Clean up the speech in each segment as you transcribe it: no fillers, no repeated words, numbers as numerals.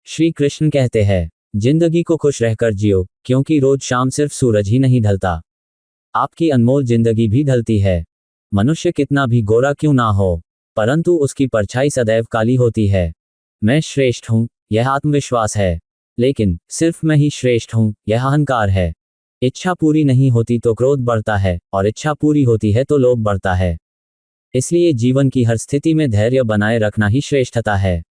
श्री कृष्ण कहते हैं, जिंदगी को खुश रहकर जियो, क्योंकि रोज शाम सिर्फ सूरज ही नहीं ढलता, आपकी अनमोल जिंदगी भी ढलती है। मनुष्य कितना भी गोरा क्यों ना हो, परंतु उसकी परछाई सदैव काली होती है। मैं श्रेष्ठ हूं, यह आत्मविश्वास है, लेकिन सिर्फ मैं ही श्रेष्ठ हूं, यह अहंकार है। इच्छा पूरी नहीं होती तो क्रोध बढ़ता है, और इच्छा पूरी होती है तो लोभ बढ़ता है। इसलिए जीवन की हर स्थिति में धैर्य बनाए रखना ही श्रेष्ठता है।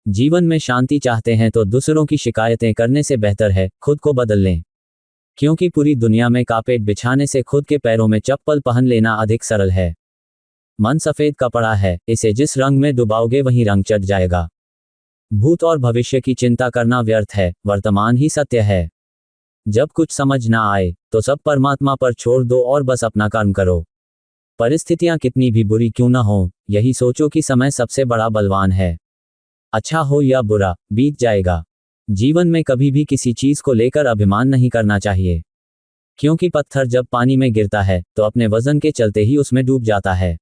जीवन में शांति चाहते हैं तो दूसरों की शिकायतें करने से बेहतर है खुद को बदल लें, क्योंकि पूरी दुनिया में कापेट बिछाने से खुद के पैरों में चप्पल पहन लेना अधिक सरल है। मन सफेद कपड़ा है, इसे जिस रंग में डुबाओगे वही रंग चढ़ जाएगा। भूत और भविष्य की चिंता करना व्यर्थ है, वर्तमान ही सत्य है। जब कुछ समझ ना आए तो सब परमात्मा पर छोड़ दो और बस अपना कर्म करो। परिस्थितियां कितनी भी बुरी क्यों ना हो, यही सोचो कि समय सबसे बड़ा बलवान है। अच्छा हो या बुरा, बीत जाएगा। जीवन में कभी भी किसी चीज को लेकर अभिमान नहीं करना चाहिए, क्योंकि पत्थर जब पानी में गिरता है तो अपने वजन के चलते ही उसमें डूब जाता है।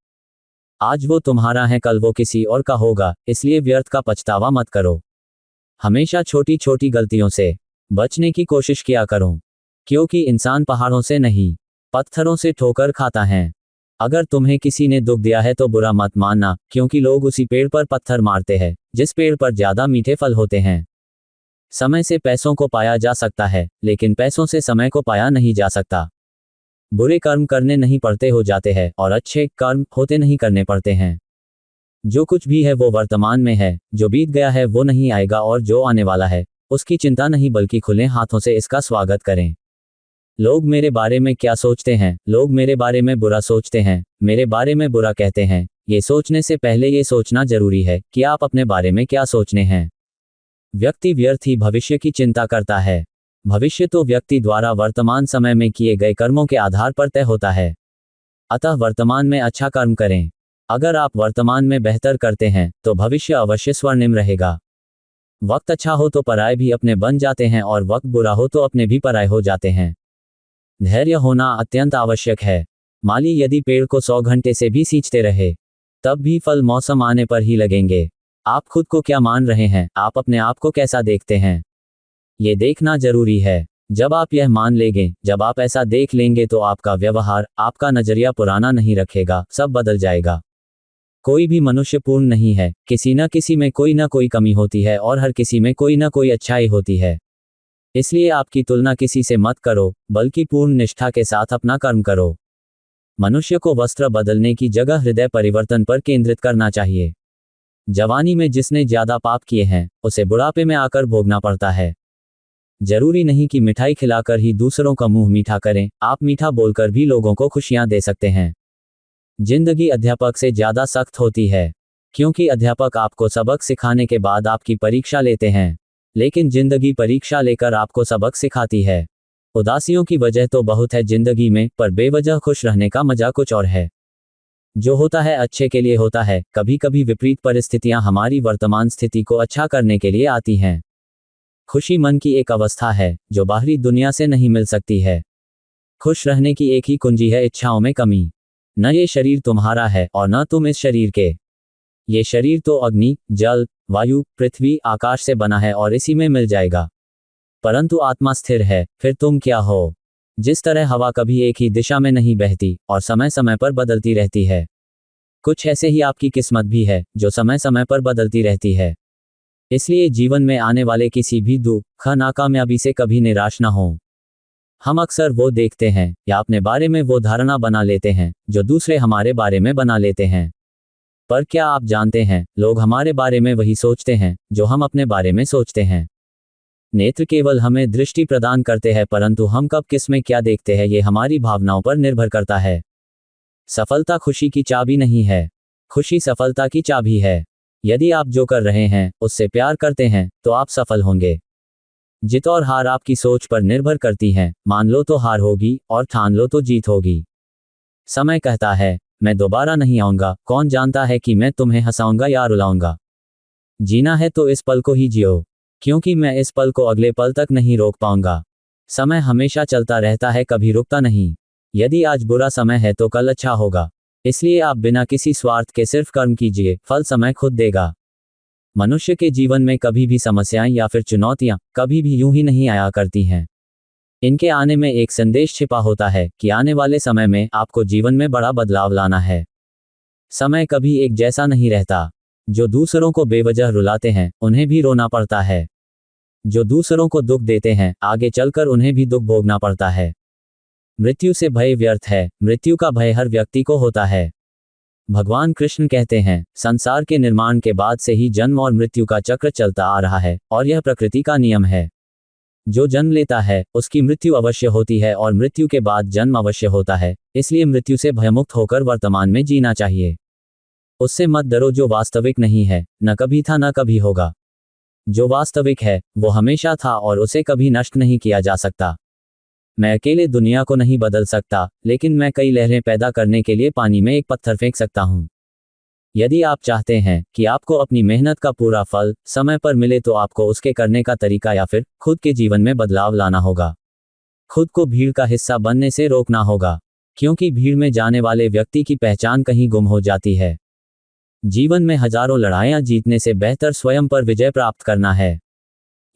आज वो तुम्हारा है, कल वो किसी और का होगा, इसलिए व्यर्थ का पछतावा मत करो। हमेशा छोटी छोटी गलतियों से बचने की कोशिश किया करो, क्योंकि इंसान पहाड़ों से नहीं पत्थरों से ठोकर खाता है। अगर तुम्हें किसी ने दुख दिया है तो बुरा मत मानना, क्योंकि लोग उसी पेड़ पर पत्थर मारते हैं जिस पेड़ पर ज्यादा मीठे फल होते हैं। समय से पैसों को पाया जा सकता है, लेकिन पैसों से समय को पाया नहीं जा सकता। बुरे कर्म करने नहीं पड़ते हो जाते हैं, और अच्छे कर्म होते नहीं करने पड़ते हैं। जो कुछ भी है वो वर्तमान में है, जो बीत गया है वो नहीं आएगा, और जो आने वाला है उसकी चिंता नहीं बल्कि खुले हाथों से इसका स्वागत करें। लोग मेरे बारे में क्या सोचते हैं, लोग मेरे बारे में बुरा सोचते हैं, मेरे बारे में बुरा कहते हैं, ये सोचने से पहले ये सोचना जरूरी है कि आप अपने बारे में क्या सोचने हैं। व्यक्ति व्यर्थ ही भविष्य की चिंता करता है। भविष्य तो व्यक्ति द्वारा वर्तमान समय में किए गए कर्मों के आधार पर तय होता है। अतः वर्तमान में अच्छा कर्म करें। अगर आप वर्तमान में बेहतर करते हैं तो भविष्य अवश्य स्वर्णिम रहेगा। वक्त अच्छा हो तो पराये भी अपने बन जाते हैं, और वक्त बुरा हो तो अपने भी पराये हो जाते हैं। धैर्य होना अत्यंत आवश्यक है। माली यदि पेड़ को 100 घंटे से भी सींचते रहे तब भी फल मौसम आने पर ही लगेंगे। आप खुद को क्या मान रहे हैं, आप अपने आप को कैसा देखते हैं, ये देखना जरूरी है। जब आप यह मान लेंगे, जब आप ऐसा देख लेंगे तो आपका व्यवहार, आपका नजरिया पुराना नहीं रखेगा, सब बदल जाएगा। कोई भी मनुष्य पूर्ण नहीं है, किसी न किसी में कोई ना कोई कमी होती है, और हर किसी में कोई ना कोई अच्छाई होती है। इसलिए आपकी तुलना किसी से मत करो, बल्कि पूर्ण निष्ठा के साथ अपना कर्म करो। मनुष्य को वस्त्र बदलने की जगह हृदय परिवर्तन पर केंद्रित करना चाहिए। जवानी में जिसने ज्यादा पाप किए हैं उसे बुढ़ापे में आकर भोगना पड़ता है। जरूरी नहीं कि मिठाई खिलाकर ही दूसरों का मुंह मीठा करें, आप मीठा बोलकर भी लोगों को खुशियां दे सकते हैं। जिंदगी अध्यापक से ज्यादा सख्त होती है, क्योंकि अध्यापक आपको सबक सिखाने के बाद आपकी परीक्षा लेते हैं, लेकिन जिंदगी परीक्षा लेकर आपको सबक सिखाती है। उदासियों की वजह तो बहुत है जिंदगी में, पर बेवजह खुश रहने का मजा कुछ और है। जो होता है अच्छे के लिए होता है। कभी कभी विपरीत परिस्थितियां हमारी वर्तमान स्थिति को अच्छा करने के लिए आती हैं। खुशी मन की एक अवस्था है जो बाहरी दुनिया से नहीं मिल सकती है। खुश रहने की एक ही कुंजी है इच्छाओं में कमी। न ये शरीर तुम्हारा है और न तुम इस शरीर के। ये शरीर तो अग्नि, जल, वायु, पृथ्वी, आकाश से बना है और इसी में मिल जाएगा, परंतु आत्मा स्थिर है। फिर तुम क्या हो? जिस तरह हवा कभी एक ही दिशा में नहीं बहती और समय समय पर बदलती रहती है, कुछ ऐसे ही आपकी किस्मत भी है जो समय समय पर बदलती रहती है। इसलिए जीवन में आने वाले किसी भी दुख, नाकामयाबी से कभी निराश ना हो। हम अक्सर वो देखते हैं या अपने बारे में वो धारणा बना लेते हैं जो दूसरे हमारे बारे में बना लेते हैं। पर क्या आप जानते हैं, लोग हमारे बारे में वही सोचते हैं जो हम अपने बारे में सोचते हैं। नेत्र केवल हमें दृष्टि प्रदान करते हैं, परंतु हम कब किस में क्या देखते हैं ये हमारी भावनाओं पर निर्भर करता है। सफलता खुशी की चाबी नहीं है, खुशी सफलता की चाबी है। यदि आप जो कर रहे हैं उससे प्यार करते हैं तो आप सफल होंगे। जीत और हार आपकी सोच पर निर्भर करती हैं। मान लो तो हार होगी और ठान लो तो जीत होगी। समय कहता है मैं दोबारा नहीं आऊंगा, कौन जानता है कि मैं तुम्हें हंसाऊंगा या रुलाऊंगा। जीना है तो इस पल को ही जियो, क्योंकि मैं इस पल को अगले पल तक नहीं रोक पाऊंगा। समय हमेशा चलता रहता है, कभी रुकता नहीं। यदि आज बुरा समय है तो कल अच्छा होगा। इसलिए आप बिना किसी स्वार्थ के सिर्फ कर्म कीजिए, फल समय खुद देगा। मनुष्य के जीवन में कभी भी समस्याएं या फिर चुनौतियां कभी भी यूं ही नहीं आया करती हैं। इनके आने में एक संदेश छिपा होता है कि आने वाले समय में आपको जीवन में बड़ा बदलाव लाना है। समय कभी एक जैसा नहीं रहता। जो दूसरों को बेवजह रुलाते हैं उन्हें भी रोना पड़ता है। जो दूसरों को दुख देते हैं आगे चलकर उन्हें भी दुख भोगना पड़ता है। मृत्यु से भय व्यर्थ है, मृत्यु का भय हर व्यक्ति को होता है। भगवान कृष्ण कहते हैं, संसार के निर्माण के बाद से ही जन्म और मृत्यु का चक्र चलता आ रहा है और यह प्रकृति का नियम है। जो जन्म लेता है उसकी मृत्यु अवश्य होती है और मृत्यु के बाद जन्म अवश्य होता है, इसलिए मृत्यु से भयमुक्त होकर वर्तमान में जीना चाहिए। उससे मत डरो जो वास्तविक नहीं है, न कभी था न कभी होगा। जो वास्तविक है वो हमेशा था और उसे कभी नष्ट नहीं किया जा सकता। मैं अकेले दुनिया को नहीं बदल सकता, लेकिन मैं कई लहरें पैदा करने के लिए पानी में एक पत्थर फेंक सकता हूँ। यदि आप चाहते हैं कि आपको अपनी मेहनत का पूरा फल समय पर मिले तो आपको उसके करने का तरीका या फिर खुद के जीवन में बदलाव लाना होगा। खुद को भीड़ का हिस्सा बनने से रोकना होगा, क्योंकि भीड़ में जाने वाले व्यक्ति की पहचान कहीं गुम हो जाती है। जीवन में हजारों लड़ाइयां जीतने से बेहतर स्वयं पर विजय प्राप्त करना है।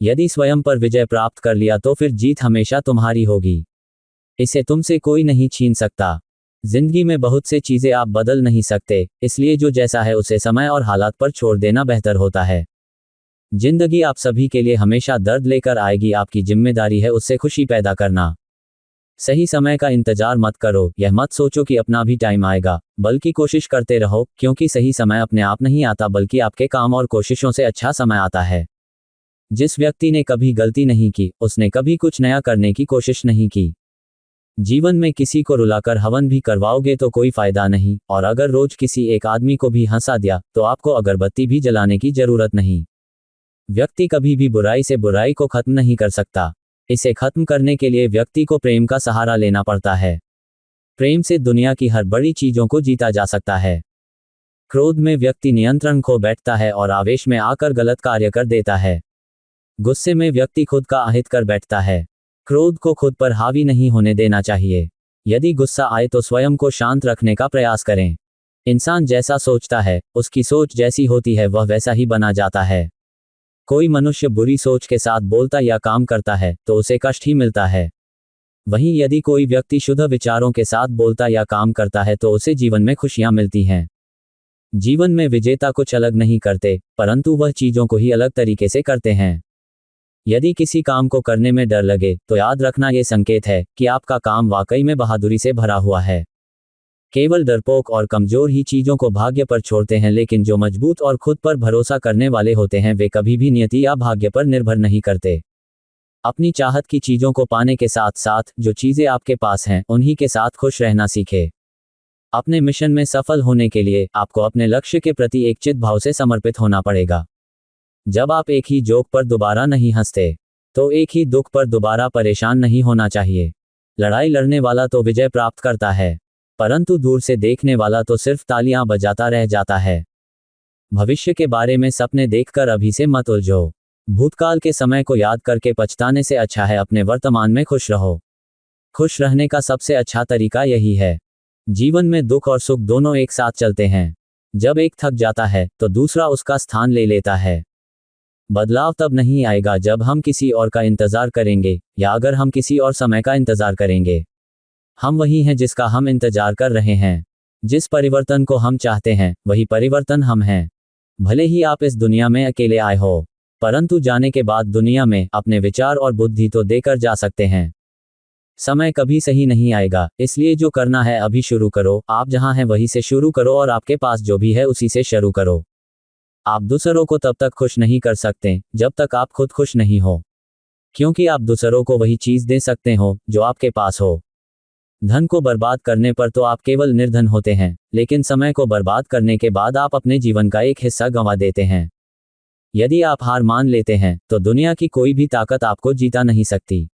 यदि स्वयं पर विजय प्राप्त कर लिया तो फिर जीत हमेशा तुम्हारी होगी। इसे तुमसे कोई नहीं छीन सकता। जिंदगी में बहुत से चीजें आप बदल नहीं सकते, इसलिए जो जैसा है उसे समय और हालात पर छोड़ देना बेहतर होता है। जिंदगी आप सभी के लिए हमेशा दर्द लेकर आएगी, आपकी जिम्मेदारी है उससे खुशी पैदा करना। सही समय का इंतजार मत करो, यह मत सोचो कि अपना भी टाइम आएगा, बल्कि कोशिश करते रहो, क्योंकि सही समय अपने आप नहीं आता बल्कि आपके काम और कोशिशों से अच्छा समय आता है। जिस व्यक्ति ने कभी गलती नहीं की उसने कभी कुछ नया करने की कोशिश नहीं की। जीवन में किसी को रुलाकर हवन भी करवाओगे तो कोई फायदा नहीं, और अगर रोज किसी एक आदमी को भी हंसा दिया तो आपको अगरबत्ती भी जलाने की जरूरत नहीं। व्यक्ति कभी भी बुराई से बुराई को खत्म नहीं कर सकता। इसे खत्म करने के लिए व्यक्ति को प्रेम का सहारा लेना पड़ता है। प्रेम से दुनिया की हर बड़ी चीजों को जीता जा सकता है। क्रोध में व्यक्ति नियंत्रण खो बैठता है और आवेश में आकर गलत कार्य कर देता है। गुस्से में व्यक्ति खुद का अहित कर बैठता है। क्रोध को खुद पर हावी नहीं होने देना चाहिए। यदि गुस्सा आए तो स्वयं को शांत रखने का प्रयास करें। इंसान जैसा सोचता है उसकी सोच जैसी होती है वह वैसा ही बना जाता है। कोई मनुष्य बुरी सोच के साथ बोलता या काम करता है तो उसे कष्ट ही मिलता है। वहीं यदि कोई व्यक्ति शुद्ध विचारों के साथ बोलता या काम करता है तो उसे जीवन में खुशियां मिलती हैं। जीवन में विजेता कुछ अलग नहीं करते, परंतु वह चीजों को ही अलग तरीके से करते हैं। यदि किसी काम को करने में डर लगे तो याद रखना ये संकेत है कि आपका काम वाकई में बहादुरी से भरा हुआ है। केवल डरपोक और कमजोर ही चीजों को भाग्य पर छोड़ते हैं, लेकिन जो मजबूत और खुद पर भरोसा करने वाले होते हैं वे कभी भी नियति या भाग्य पर निर्भर नहीं करते। अपनी चाहत की चीजों को पाने के साथ साथ जो चीजें आपके पास हैं उन्हीं के साथ खुश रहना सीखें। अपने मिशन में सफल होने के लिए आपको अपने लक्ष्य के प्रति एक चित भाव से समर्पित होना पड़ेगा। जब आप एक ही जोक पर दोबारा नहीं हंसते तो एक ही दुख पर दोबारा परेशान नहीं होना चाहिए। लड़ाई लड़ने वाला तो विजय प्राप्त करता है, परंतु दूर से देखने वाला तो सिर्फ तालियां बजाता रह जाता है। भविष्य के बारे में सपने देखकर अभी से मत उलझो। भूतकाल के समय को याद करके पछताने से अच्छा है अपने वर्तमान में खुश रहो। खुश रहने का सबसे अच्छा तरीका यही है। जीवन में दुख और सुख दोनों एक साथ चलते हैं। जब एक थक जाता है तो दूसरा उसका स्थान ले लेता है। बदलाव तब नहीं आएगा जब हम किसी और का इंतजार करेंगे या अगर हम किसी और समय का इंतजार करेंगे। हम वही हैं जिसका हम इंतजार कर रहे हैं। जिस परिवर्तन को हम चाहते हैं वही परिवर्तन हम हैं। भले ही आप इस दुनिया में अकेले आए हो, परंतु जाने के बाद दुनिया में अपने विचार और बुद्धि तो देकर जा सकते हैं। समय कभी सही नहीं आएगा, इसलिए जो करना है अभी शुरू करो। आप जहां हैं वहीं से शुरू करो और आपके पास जो भी है उसी से शुरू करो। आप दूसरों को तब तक खुश नहीं कर सकते जब तक आप खुद खुश नहीं हो, क्योंकि आप दूसरों को वही चीज दे सकते हो जो आपके पास हो। धन को बर्बाद करने पर तो आप केवल निर्धन होते हैं, लेकिन समय को बर्बाद करने के बाद आप अपने जीवन का एक हिस्सा गंवा देते हैं। यदि आप हार मान लेते हैं तो दुनिया की कोई भी ताकत आपको जीता नहीं सकती।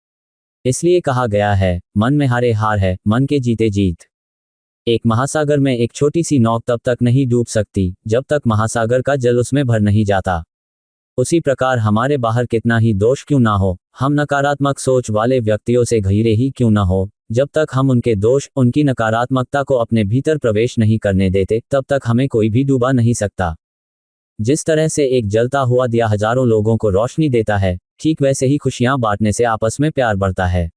इसलिए कहा गया है, मन में हारे हार है, मन के जीते जीत। एक महासागर में एक छोटी सी नौक तब तक नहीं डूब सकती जब तक महासागर का जल उसमें भर नहीं जाता। उसी प्रकार हमारे बाहर कितना ही दोष क्यों ना हो, हम नकारात्मक सोच वाले व्यक्तियों से घिरे ही क्यों ना हो, जब तक हम उनके दोष, उनकी नकारात्मकता को अपने भीतर प्रवेश नहीं करने देते तब तक हमें कोई भी डूबा नहीं सकता। जिस तरह से एक जलता हुआ दिया हजारों लोगों को रोशनी देता है, ठीक वैसे ही खुशियां बांटने से आपस में प्यार बढ़ता है।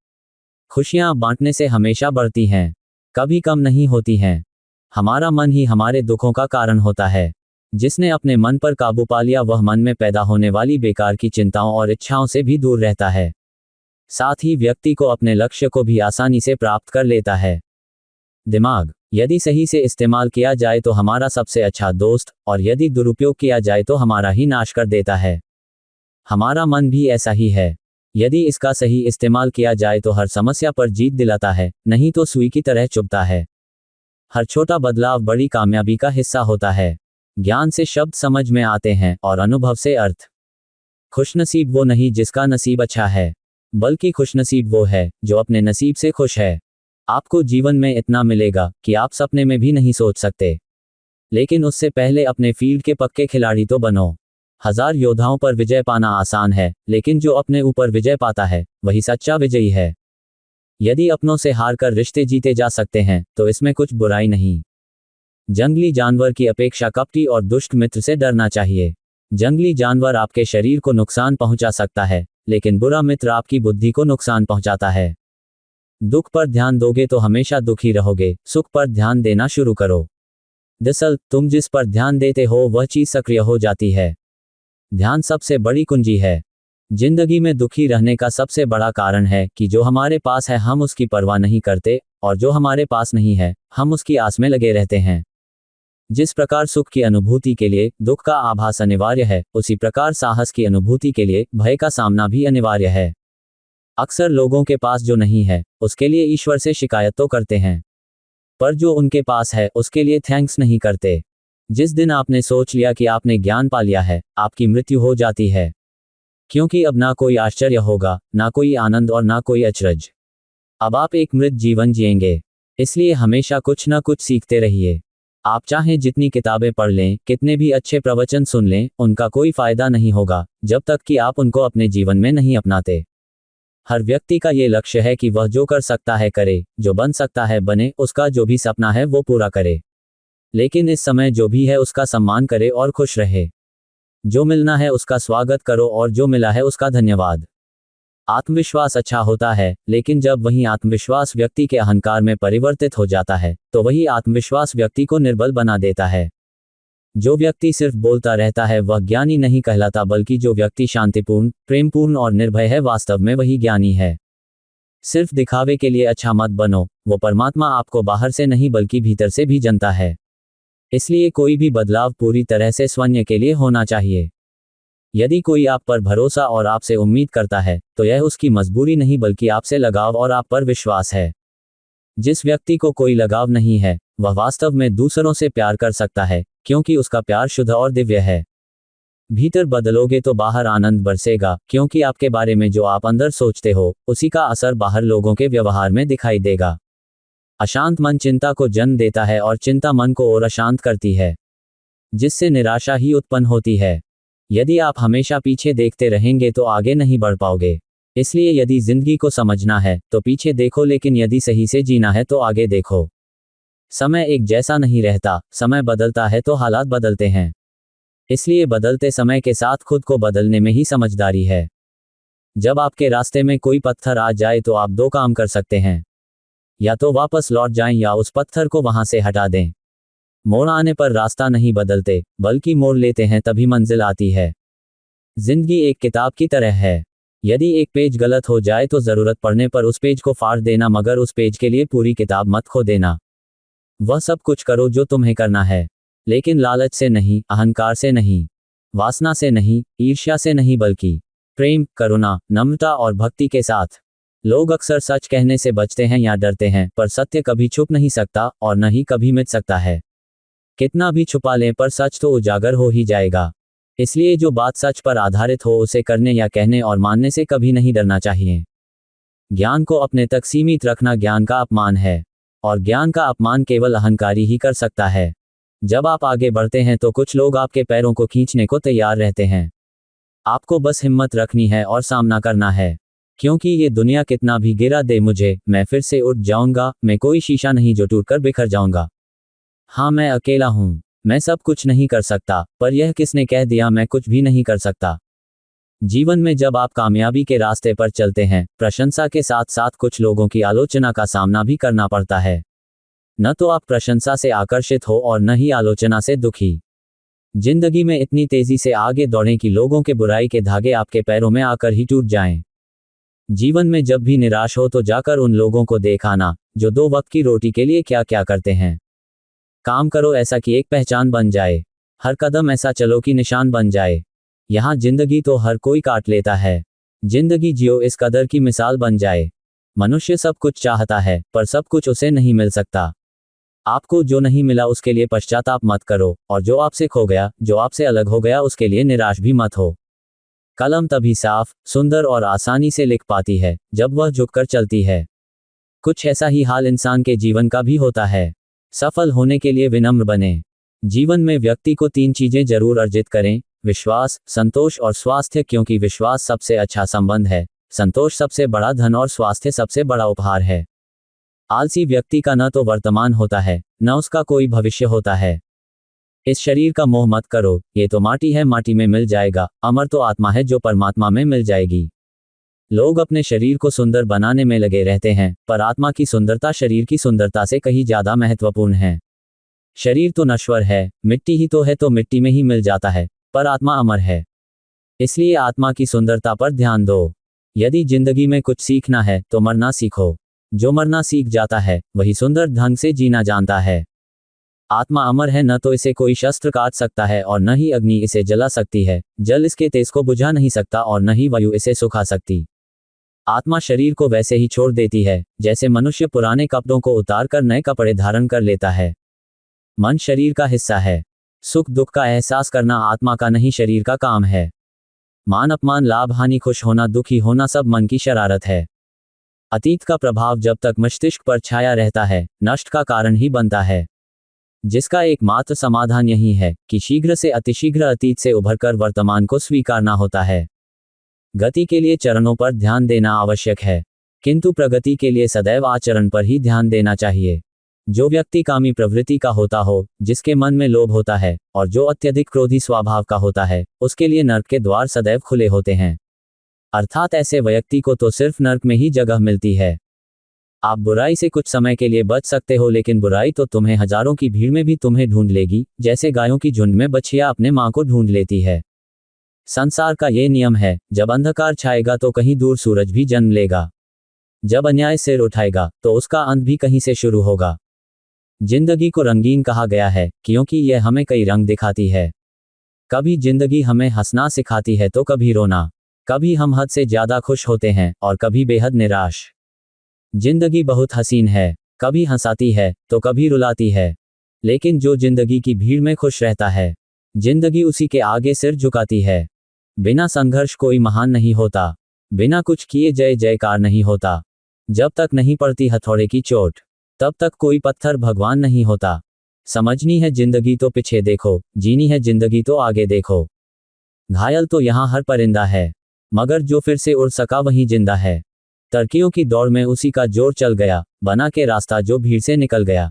खुशियां बांटने से हमेशा बढ़ती हैं, कभी कम नहीं होती हैं। हमारा मन ही हमारे दुखों का कारण होता है। जिसने अपने मन पर काबू पा लिया वह मन में पैदा होने वाली बेकार की चिंताओं और इच्छाओं से भी दूर रहता है। साथ ही व्यक्ति को अपने लक्ष्य को भी आसानी से प्राप्त कर लेता है। दिमाग यदि सही से इस्तेमाल किया जाए तो हमारा सबसे अच्छा दोस्त, और यदि दुरुपयोग किया जाए तो हमारा ही नाश कर देता है। हमारा मन भी ऐसा ही है। यदि इसका सही इस्तेमाल किया जाए तो हर समस्या पर जीत दिलाता है, नहीं तो सुई की तरह चुभता है। हर छोटा बदलाव बड़ी कामयाबी का हिस्सा होता है। ज्ञान से शब्द समझ में आते हैं और अनुभव से अर्थ। खुशनसीब वो नहीं जिसका नसीब अच्छा है, बल्कि खुशनसीब वो है जो अपने नसीब से खुश है। आपको जीवन में इतना मिलेगा कि आप सपने में भी नहीं सोच सकते, लेकिन उससे पहले अपने फील्ड के पक्के खिलाड़ी तो बनो। हजार योद्धाओं पर विजय पाना आसान है, लेकिन जो अपने ऊपर विजय पाता है वही सच्चा विजयी है। यदि अपनों से हार कर रिश्ते जीते जा सकते हैं तो इसमें कुछ बुराई नहीं। जंगली जानवर की अपेक्षा कपटी और दुष्ट मित्र से डरना चाहिए। जंगली जानवर आपके शरीर को नुकसान पहुंचा सकता है, लेकिन बुरा मित्र आपकी बुद्धि को नुकसान पहुंचाता है। दुख पर ध्यान दोगे तो हमेशा दुखी रहोगे, सुख पर ध्यान देना शुरू करो। दरअसल तुम जिस पर ध्यान देते हो वह चीज सक्रिय हो जाती है। ध्यान सबसे बड़ी कुंजी है। जिंदगी में दुखी रहने का सबसे बड़ा कारण है कि जो हमारे पास है हम उसकी परवाह नहीं करते, और जो हमारे पास नहीं है हम उसकी आस में लगे रहते हैं। जिस प्रकार सुख की अनुभूति के लिए दुख का आभास अनिवार्य है, उसी प्रकार साहस की अनुभूति के लिए भय का सामना भी अनिवार्य है। अक्सर लोगों के पास जो नहीं है उसके लिए ईश्वर से शिकायत तो करते हैं, पर जो उनके पास है उसके लिए थैंक्स नहीं करते। जिस दिन आपने सोच लिया कि आपने ज्ञान पा लिया है, आपकी मृत्यु हो जाती है, क्योंकि अब ना कोई आश्चर्य होगा, ना कोई आनंद और ना कोई अचरज। अब आप एक मृत जीवन जिएंगे। इसलिए हमेशा कुछ ना कुछ सीखते रहिए। आप चाहें जितनी किताबें पढ़ लें, कितने भी अच्छे प्रवचन सुन लें, उनका कोई फायदा नहीं होगा जब तक कि आप उनको अपने जीवन में नहीं अपनाते। हर व्यक्ति का ये लक्ष्य है कि वह जो कर सकता है करे, जो बन सकता है बने, उसका जो भी सपना है वो पूरा करे। लेकिन इस समय जो भी है उसका सम्मान करे और खुश रहे। जो मिलना है उसका स्वागत करो और जो मिला है उसका धन्यवाद। आत्मविश्वास अच्छा होता है, लेकिन जब वही आत्मविश्वास व्यक्ति के अहंकार में परिवर्तित हो जाता है तो वही आत्मविश्वास व्यक्ति को निर्बल बना देता है। जो व्यक्ति सिर्फ बोलता रहता है वह ज्ञानी नहीं कहलाता, बल्कि जो व्यक्ति शांतिपूर्ण, प्रेमपूर्ण और निर्भय है वास्तव में वही ज्ञानी है। सिर्फ दिखावे के लिए अच्छा मत बनो, वो परमात्मा आपको बाहर से नहीं बल्कि भीतर से भी जानता है। इसलिए कोई भी बदलाव पूरी तरह से स्वयं के लिए होना चाहिए। यदि कोई आप पर भरोसा और आपसे उम्मीद करता है तो यह उसकी मजबूरी नहीं बल्कि आपसे लगाव और आप पर विश्वास है। जिस व्यक्ति को कोई लगाव नहीं है वह वास्तव में दूसरों से प्यार कर सकता है, क्योंकि उसका प्यार शुद्ध और दिव्य है। भीतर बदलोगे तो बाहर आनंद बरसेगा, क्योंकि आपके बारे में जो आप अंदर सोचते हो उसी का असर बाहर लोगों के व्यवहार में दिखाई देगा। अशांत मन चिंता को जन्म देता है और चिंता मन को और अशांत करती है, जिससे निराशा ही उत्पन्न होती है। यदि आप हमेशा पीछे देखते रहेंगे तो आगे नहीं बढ़ पाओगे। इसलिए यदि जिंदगी को समझना है तो पीछे देखो, लेकिन यदि सही से जीना है तो आगे देखो। समय एक जैसा नहीं रहता, समय बदलता है तो हालात बदलते हैं। इसलिए बदलते समय के साथ खुद को बदलने में ही समझदारी है। जब आपके रास्ते में कोई पत्थर आ जाए तो आप दो काम कर सकते हैं, या तो वापस लौट जाएं या उस पत्थर को वहां से हटा दें। मोड़ आने पर रास्ता नहीं बदलते, बल्कि मोड़ लेते हैं तभी मंजिल आती है। जिंदगी एक किताब की तरह है। यदि एक पेज गलत हो जाए तो जरूरत पड़ने पर उस पेज को फाड़ देना, मगर उस पेज के लिए पूरी किताब मत खो देना। वह सब कुछ करो जो तुम्हें करना है, लेकिन लालच से नहीं, अहंकार से नहीं, वासना से नहीं, ईर्ष्या से नहीं, बल्कि प्रेम, करुणा, नम्रता और भक्ति के साथ। लोग अक्सर सच कहने से बचते हैं या डरते हैं, पर सत्य कभी छुप नहीं सकता और न ही कभी मिट सकता है। कितना भी छुपा लें पर सच तो उजागर हो ही जाएगा। इसलिए जो बात सच पर आधारित हो उसे करने या कहने और मानने से कभी नहीं डरना चाहिए। ज्ञान को अपने तक सीमित रखना ज्ञान का अपमान है, और ज्ञान का अपमान केवल अहंकारी ही कर सकता है। जब आप आगे बढ़ते हैं तो कुछ लोग आपके पैरों को खींचने को तैयार रहते हैं। आपको बस हिम्मत रखनी है और सामना करना है, क्योंकि ये दुनिया कितना भी गिरा दे मुझे, मैं फिर से उठ जाऊंगा। मैं कोई शीशा नहीं जो टूटकर बिखर जाऊंगा। हाँ, मैं अकेला हूँ, मैं सब कुछ नहीं कर सकता, पर यह किसने कह दिया मैं कुछ भी नहीं कर सकता। जीवन में जब आप कामयाबी के रास्ते पर चलते हैं, प्रशंसा के साथ साथ कुछ लोगों की आलोचना का सामना भी करना पड़ता है। न तो आप प्रशंसा से आकर्षित हो और न ही आलोचना से दुखी। जिंदगी में इतनी तेजी से आगे दौड़ें कि लोगों के बुराई के धागे आपके पैरों में आकर ही टूट जाएं। जीवन में जब भी निराश हो तो जाकर उन लोगों को देखाना जो 2 वक्त की रोटी के लिए क्या क्या करते हैं। काम करो ऐसा कि एक पहचान बन जाए, हर कदम ऐसा चलो कि निशान बन जाए। यहाँ जिंदगी तो हर कोई काट लेता है, जिंदगी जियो इस कदर की मिसाल बन जाए। मनुष्य सब कुछ चाहता है पर सब कुछ उसे नहीं मिल सकता। आपको जो नहीं मिला उसके लिए पश्चाताप मत करो, और जो आपसे खो गया, जो आपसे अलग हो गया, उसके लिए निराश भी मत हो। कलम तभी साफ, सुंदर और आसानी से लिख पाती है जब वह झुककर चलती है। कुछ ऐसा ही हाल इंसान के जीवन का भी होता है। सफल होने के लिए विनम्र बने। जीवन में व्यक्ति को 3 चीजें जरूर अर्जित करें: विश्वास, संतोष और स्वास्थ्य, क्योंकि विश्वास सबसे अच्छा संबंध है, संतोष सबसे बड़ा धन और स्वास्थ्य सबसे बड़ा उपहार है। आलसी व्यक्ति का न तो वर्तमान होता है, न उसका कोई भविष्य होता है। इस शरीर का मोह मत करो, ये तो माटी है, माटी में मिल जाएगा। अमर तो आत्मा है जो परमात्मा में मिल जाएगी। लोग अपने शरीर को सुंदर बनाने में लगे रहते हैं, पर आत्मा की सुंदरता शरीर की सुंदरता से कहीं ज्यादा महत्वपूर्ण है। शरीर तो नश्वर है, मिट्टी ही तो है, तो मिट्टी में ही मिल जाता है, पर आत्मा अमर है। इसलिए आत्मा की सुंदरता पर ध्यान दो। यदि जिंदगी में कुछ सीखना है तो मरना सीखो। जो मरना सीख जाता है वही सुंदर ढंग से जीना जानता है। आत्मा अमर है, न तो इसे कोई शस्त्र काट सकता है और न ही अग्नि इसे जला सकती है। जल इसके तेज को बुझा नहीं सकता और न ही वायु इसे सुखा सकती। आत्मा शरीर को वैसे ही छोड़ देती है जैसे मनुष्य पुराने कपड़ों को उतार कर नए कपड़े धारण कर लेता है। मन शरीर का हिस्सा है। सुख दुख का एहसास करना आत्मा का नहीं शरीर का काम है। मान अपमान, लाभ हानि, खुश होना, दुखी होना सब मन की शरारत है। अतीत का प्रभाव जब तक मस्तिष्क पर छाया रहता है, नष्ट का कारण ही बनता है, जिसका एकमात्र समाधान यही है कि शीघ्र से अतिशीघ्र अतीत से उभरकर वर्तमान को स्वीकारना होता है। गति के लिए चरणों पर ध्यान देना आवश्यक है, किंतु प्रगति के लिए सदैव आचरण पर ही ध्यान देना चाहिए। जो व्यक्ति कामी प्रवृत्ति का होता हो, जिसके मन में लोभ होता है और जो अत्यधिक क्रोधी स्वभाव का होता है, उसके लिए नर्क के द्वार सदैव खुले होते हैं। अर्थात ऐसे व्यक्ति को तो सिर्फ नर्क में ही जगह मिलती है। आप बुराई से कुछ समय के लिए बच सकते हो, लेकिन बुराई तो तुम्हें हजारों की भीड़ में भी तुम्हें ढूंढ लेगी, जैसे गायों की झुंड में बछिया अपने मां को ढूंढ लेती है। संसार का ये नियम है, जब अंधकार छाएगा तो कहीं दूर सूरज भी जन्म लेगा। जब अन्याय सिर उठाएगा तो उसका अंत भी कहीं से शुरू होगा। जिंदगी को रंगीन कहा गया है क्योंकि यह हमें कई रंग दिखाती है। कभी जिंदगी हमें हंसना सिखाती है तो कभी रोना। कभी हम हद से ज्यादा खुश होते हैं और कभी बेहद निराश। जिंदगी बहुत हसीन है, कभी हंसाती है तो कभी रुलाती है, लेकिन जो जिंदगी की भीड़ में खुश रहता है, जिंदगी उसी के आगे सिर झुकाती है। बिना संघर्ष कोई महान नहीं होता, बिना कुछ किए जय जयकार नहीं होता। जब तक नहीं पड़ती हथौड़े की चोट, तब तक कोई पत्थर भगवान नहीं होता। समझनी है जिंदगी तो पीछे देखो, जीनी है जिंदगी तो आगे देखो। घायल तो यहाँ हर परिंदा है, मगर जो फिर से उड़ सका वही जिंदा है। तरक्कियों की दौड़ में उसी का जोर चल गया, बना के रास्ता जो भीड़ से निकल गया।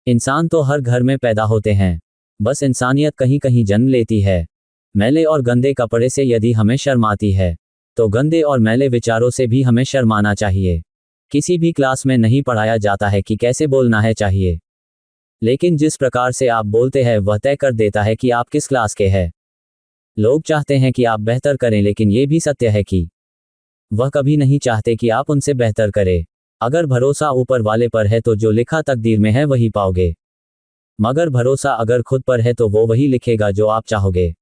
इंसान तो हर घर में पैदा होते हैं, बस इंसानियत कहीं कहीं जन्म लेती है। मैले और गंदे कपड़े से यदि हमें शर्म आती है, तो गंदे और मैले विचारों से भी हमें शर्माना चाहिए। किसी भी क्लास में नहीं पढ़ाया जाता है कि कैसे बोलना है चाहिए, लेकिन जिस प्रकार से आप बोलते हैं वह तय कर देता है कि आप किस क्लास के हैं। लोग चाहते हैं कि आप बेहतर करें, लेकिन ये भी सत्य है कि वह कभी नहीं चाहते कि आप उनसे बेहतर करें। अगर भरोसा ऊपर वाले पर है तो जो लिखा तकदीर में है वही पाओगे, मगर भरोसा अगर खुद पर है तो वो वही लिखेगा जो आप चाहोगे।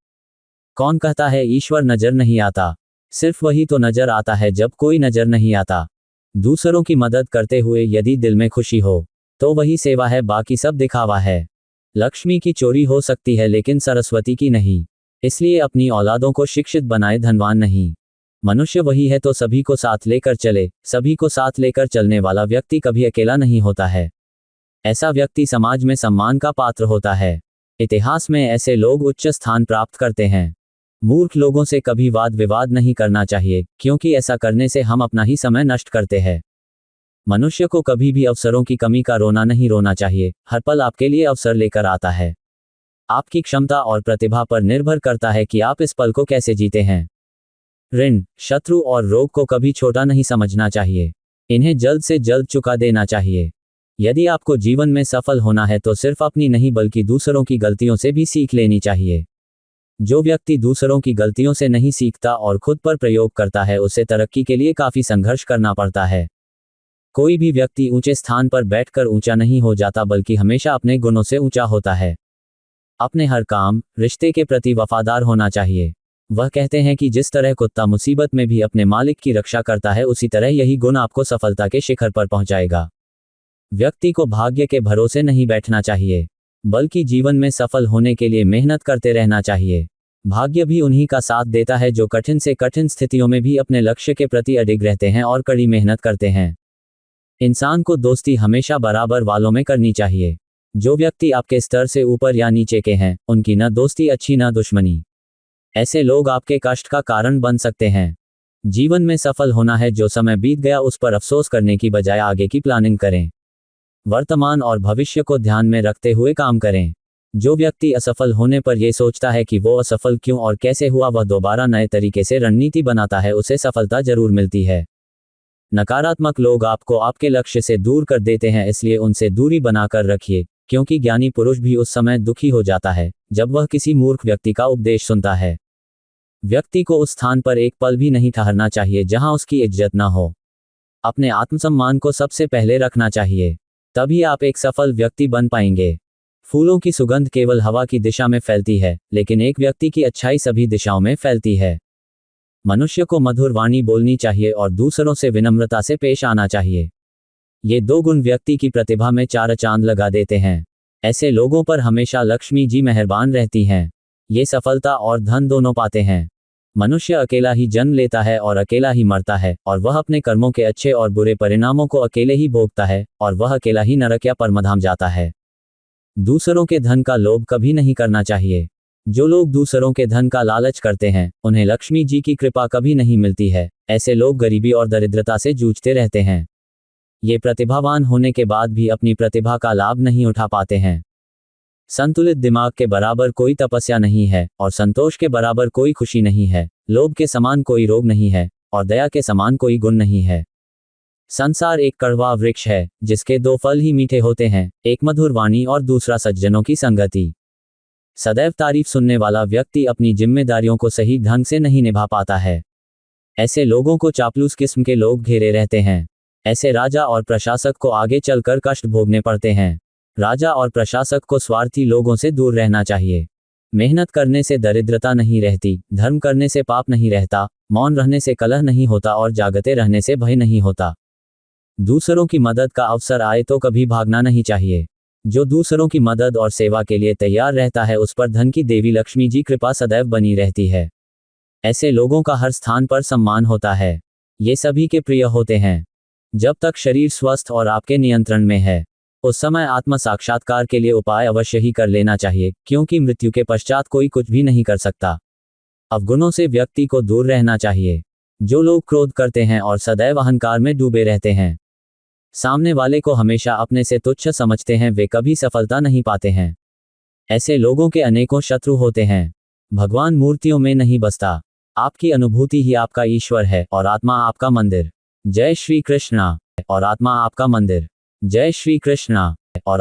कौन कहता है ईश्वर नजर नहीं आता? सिर्फ वही तो नजर आता है जब कोई नजर नहीं आता। दूसरों की मदद करते हुए यदि दिल में खुशी हो तो वही सेवा है, बाकी सब दिखावा है। लक्ष्मी की चोरी हो सकती है लेकिन सरस्वती की नहीं, इसलिए अपनी औलादों को शिक्षित बनाए, धनवान नहीं। मनुष्य वही है तो सभी को साथ लेकर चले। सभी को साथ लेकर चलने वाला व्यक्ति कभी अकेला नहीं होता है। ऐसा व्यक्ति समाज में सम्मान का पात्र होता है। इतिहास में ऐसे लोग उच्च स्थान प्राप्त करते हैं। मूर्ख लोगों से कभी वाद विवाद नहीं करना चाहिए, क्योंकि ऐसा करने से हम अपना ही समय नष्ट करते हैं। मनुष्य को कभी भी अवसरों की कमी का रोना नहीं रोना चाहिए, हर पल आपके लिए अवसर लेकर आता है। आपकी क्षमता और प्रतिभा पर निर्भर करता है कि आप इस पल को कैसे जीते हैं। ऋण, शत्रु और रोग को कभी छोटा नहीं समझना चाहिए। इन्हें जल्द से जल्द चुका देना चाहिए। यदि आपको जीवन में सफल होना है तो सिर्फ अपनी नहीं बल्कि दूसरों की गलतियों से भी सीख लेनी चाहिए। जो व्यक्ति दूसरों की गलतियों से नहीं सीखता और खुद पर प्रयोग करता है उसे तरक्की के लिए काफी संघर्ष करना पड़ता है। कोई भी व्यक्ति ऊंचे स्थान पर बैठकर ऊंचा नहीं हो जाता बल्कि हमेशा अपने गुणों से ऊंचा होता है। अपने हर काम, रिश्ते के प्रति वफादार होना चाहिए। वह कहते हैं कि जिस तरह कुत्ता मुसीबत में भी अपने मालिक की रक्षा करता है उसी तरह यही गुण आपको सफलता के शिखर पर पहुंचाएगा। व्यक्ति को भाग्य के भरोसे नहीं बैठना चाहिए, बल्कि जीवन में सफल होने के लिए मेहनत करते रहना चाहिए। भाग्य भी उन्हीं का साथ देता है जो कठिन से कठिन स्थितियों में भी अपने लक्ष्य के प्रति अडिग रहते हैं और कड़ी मेहनत करते हैं। इंसान को दोस्ती हमेशा बराबर वालों में करनी चाहिए। जो व्यक्ति आपके स्तर से ऊपर या नीचे के हैं, उनकी न दोस्ती अच्छी न दुश्मनी। ऐसे लोग आपके कष्ट का कारण बन सकते हैं। जीवन में सफल होना है, जो समय बीत गया उस पर अफसोस करने की बजाय आगे की प्लानिंग करें। वर्तमान और भविष्य को ध्यान में रखते हुए काम करें। जो व्यक्ति असफल होने पर यह सोचता है कि वो असफल क्यों और कैसे हुआ, वह दोबारा नए तरीके से रणनीति बनाता है, उसे सफलता जरूर मिलती है। नकारात्मक लोग आपको आपके लक्ष्य से दूर कर देते हैं, इसलिए उनसे दूरी बनाकर रखिए, क्योंकि ज्ञानी पुरुष भी उस समय दुखी हो जाता है जब वह किसी मूर्ख व्यक्ति का उपदेश सुनता है। व्यक्ति को उस स्थान पर एक पल भी नहीं ठहरना चाहिए जहां उसकी इज्जत न हो। अपने आत्मसम्मान को सबसे पहले रखना चाहिए, तभी आप एक सफल व्यक्ति बन पाएंगे। फूलों की सुगंध केवल हवा की दिशा में फैलती है, लेकिन एक व्यक्ति की अच्छाई सभी दिशाओं में फैलती है। मनुष्य को मधुर वाणी बोलनी चाहिए और दूसरों से विनम्रता से पेश आना चाहिए। ये दो गुण व्यक्ति की प्रतिभा में चार चांद लगा देते हैं। ऐसे लोगों पर हमेशा लक्ष्मी जी मेहरबान रहती हैं। ये सफलता और धन दोनों पाते हैं। मनुष्य अकेला ही जन्म लेता है और अकेला ही मरता है, और वह अपने कर्मों के अच्छे और बुरे परिणामों को अकेले ही भोगता है, और वह अकेला ही नरक या परमधाम जाता है। दूसरों के धन का लोभ कभी नहीं करना चाहिए। जो लोग दूसरों के धन का लालच करते हैं, उन्हें लक्ष्मी जी की कृपा कभी नहीं मिलती है। ऐसे लोग गरीबी और दरिद्रता से जूझते रहते हैं। ये प्रतिभावान होने के बाद भी अपनी प्रतिभा का लाभ नहीं उठा पाते हैं। संतुलित दिमाग के बराबर कोई तपस्या नहीं है, और संतोष के बराबर कोई खुशी नहीं है। लोभ के समान कोई रोग नहीं है, और दया के समान कोई गुण नहीं है। संसार एक कड़वा वृक्ष है, जिसके दो फल ही मीठे होते हैं, एक मधुर वाणी और दूसरा सज्जनों की संगति। सदैव तारीफ सुनने वाला व्यक्ति अपनी जिम्मेदारियों को सही ढंग से नहीं निभा पाता है। ऐसे लोगों को चापलूस किस्म के लोग घेरे रहते हैं। ऐसे राजा और प्रशासक को आगे चलकर कष्ट भोगने पड़ते हैं। राजा और प्रशासक को स्वार्थी लोगों से दूर रहना चाहिए। मेहनत करने से दरिद्रता नहीं रहती, धर्म करने से पाप नहीं रहता, मौन रहने से कलह नहीं होता और जागते रहने से भय नहीं होता। दूसरों की मदद का अवसर आए तो कभी भागना नहीं चाहिए। जो दूसरों की मदद और सेवा के लिए तैयार रहता है, उस पर धन की देवी लक्ष्मी जी कृपा सदैव बनी रहती है। ऐसे लोगों का हर स्थान पर सम्मान होता है। ये सभी के प्रिय होते हैं। जब तक शरीर स्वस्थ और आपके नियंत्रण में है, उस समय आत्म साक्षात्कार के लिए उपाय अवश्य ही कर लेना चाहिए, क्योंकि मृत्यु के पश्चात कोई कुछ भी नहीं कर सकता। अवगुणों से व्यक्ति को दूर रहना चाहिए। जो लोग क्रोध करते हैं और सदैव अहंकार में डूबे रहते हैं, सामने वाले को हमेशा अपने से तुच्छ समझते हैं, वे कभी सफलता नहीं पाते हैं। ऐसे लोगों के अनेकों शत्रु होते हैं। भगवान मूर्तियों में नहीं बसता। आपकी अनुभूति ही आपका ईश्वर है, और आत्मा आपका मंदिर। जय श्री कृष्णा। और आत्मा आपका मंदिर। जय श्री कृष्णा। और